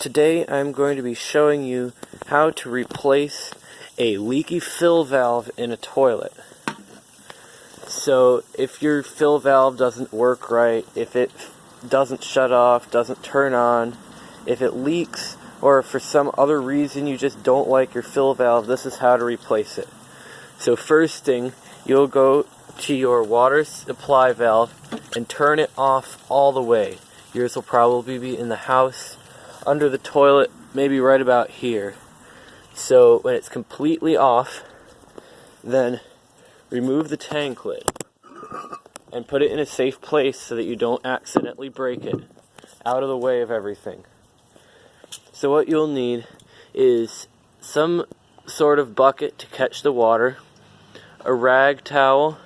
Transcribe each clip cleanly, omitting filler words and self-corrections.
Today I'm going to be showing you how to replace a leaky fill valve in a toilet. So if your fill valve doesn't work right, if it doesn't shut off, doesn't turn on, if it leaks, or for some other reason you just don't like your fill valve, this is how to replace it. So first thing, you'll go to your water supply valve and turn it off all the way. Yours will probably be in the house, under the toilet, maybe right about here. So when it's completely off, then remove the tank lid and put it in a safe place so that you don't accidentally break it, out of the way of everything. So what you'll need is some sort of bucket to catch the water, a rag towel,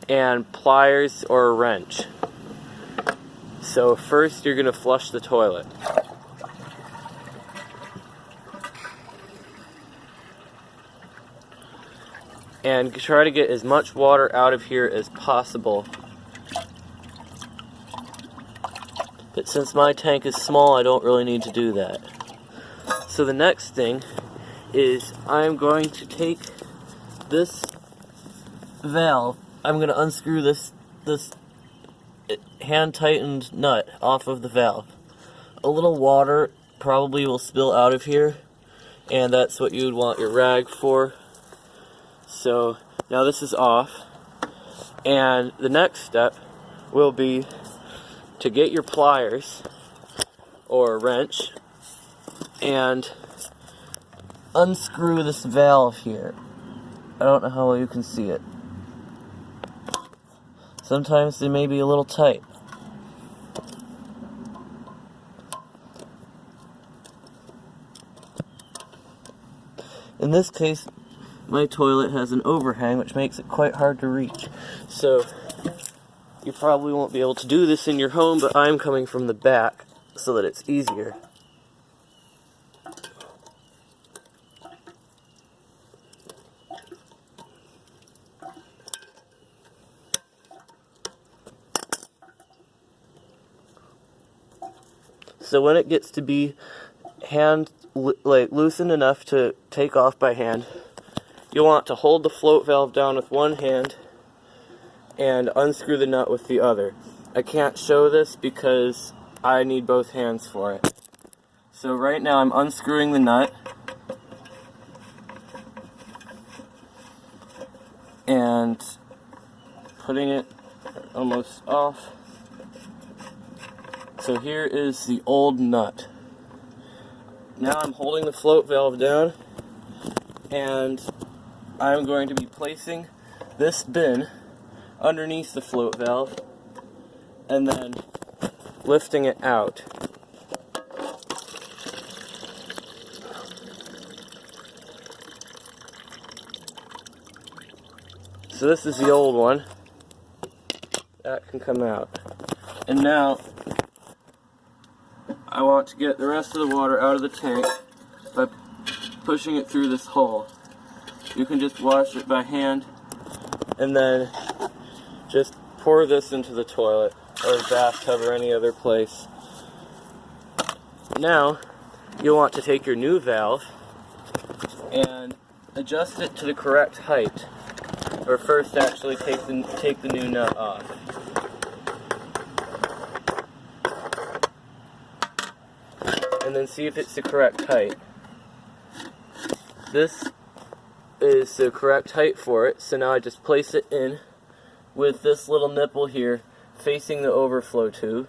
and pliers or a wrench. So first you're going to flush the toilet. And try to get as much water out of here as possible. But since my tank is small, I don't really need to do that. So the next thing is I'm going to take this valve, I'm going to unscrew this hand-tightened nut off of the valve. A little water probably will spill out of here, and that's what you'd want your rag for. So now this is off, and the next step will be to get your pliers or a wrench and unscrew this valve here. I don't know how well you can see it. Sometimes they may be a little tight. In this case, my toilet has an overhang, which makes it quite hard to reach. So you probably won't be able to do this in your home, but I'm coming from the back so that it's easier. So when it gets to be loosened enough to take off by hand, you'll want to hold the float valve down with one hand and unscrew the nut with the other. I can't show this because I need both hands for it. So right now I'm unscrewing the nut and putting it almost off. So here is the old nut. Now I'm holding the float valve down, and I'm going to be placing this bin underneath the float valve and then lifting it out. So this is the old one. That can come out. And now I want to get the rest of the water out of the tank by pushing it through this hole. You can just wash it by hand and then just pour this into the toilet or bathtub or any other place. Now you'll want to take your new valve and adjust it to the correct height, or first actually take the new nut off. And then see if it's the correct height. This is the correct height for it, so now I just place it in with this little nipple here facing the overflow tube.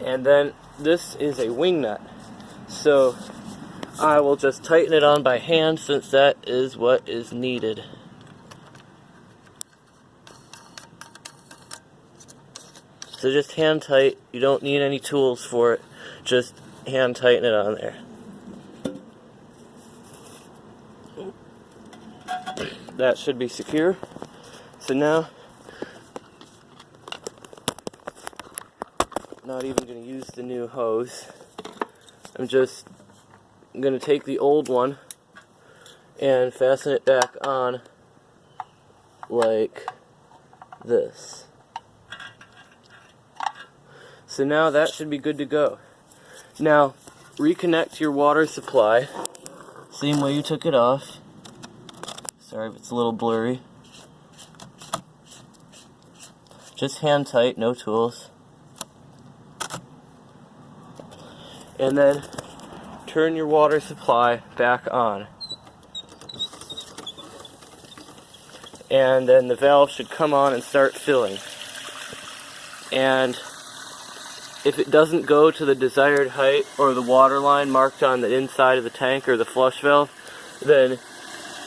And then this is a wing nut, so I will just tighten it on by hand since that is what is needed. So just hand tight, you don't need any tools for it, just hand tighten it on there. That should be secure. So now, not even going to use the new hose. I'm just going to take the old one and fasten it back on like this. So now that should be good to go. Now, reconnect your water supply, same way you took it off. Sorry if it's a little blurry. Just hand tight, no tools. And then turn your water supply back on. And then the valve should come on and start filling. And if it doesn't go to the desired height or the water line marked on the inside of the tank or the flush valve, then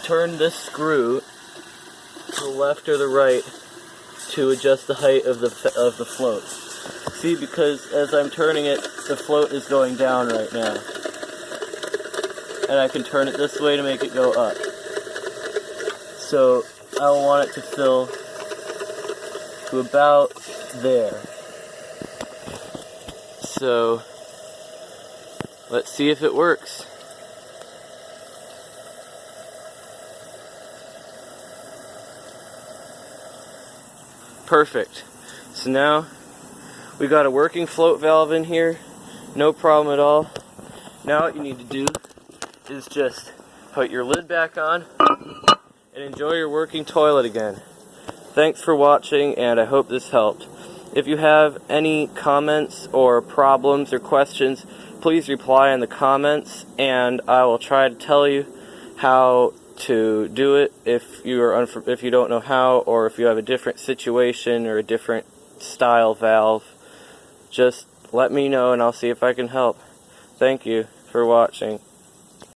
turn this screw to the left or the right to adjust the height of the float. See, because as I'm turning it, the float is going down right now. And I can turn it this way to make it go up. So I'll want it to fill to about there. So let's see if it works. Perfect. So now we got a working float valve in here, no problem at all. Now what you need to do is just put your lid back on and enjoy your working toilet again. Thanks for watching, and I hope this helped. If you have any comments or problems or questions, please reply in the comments, and I will try to tell you how to do it if you don't know how, or if you have a different situation or a different style valve. Just let me know and I'll see if I can help. Thank you for watching.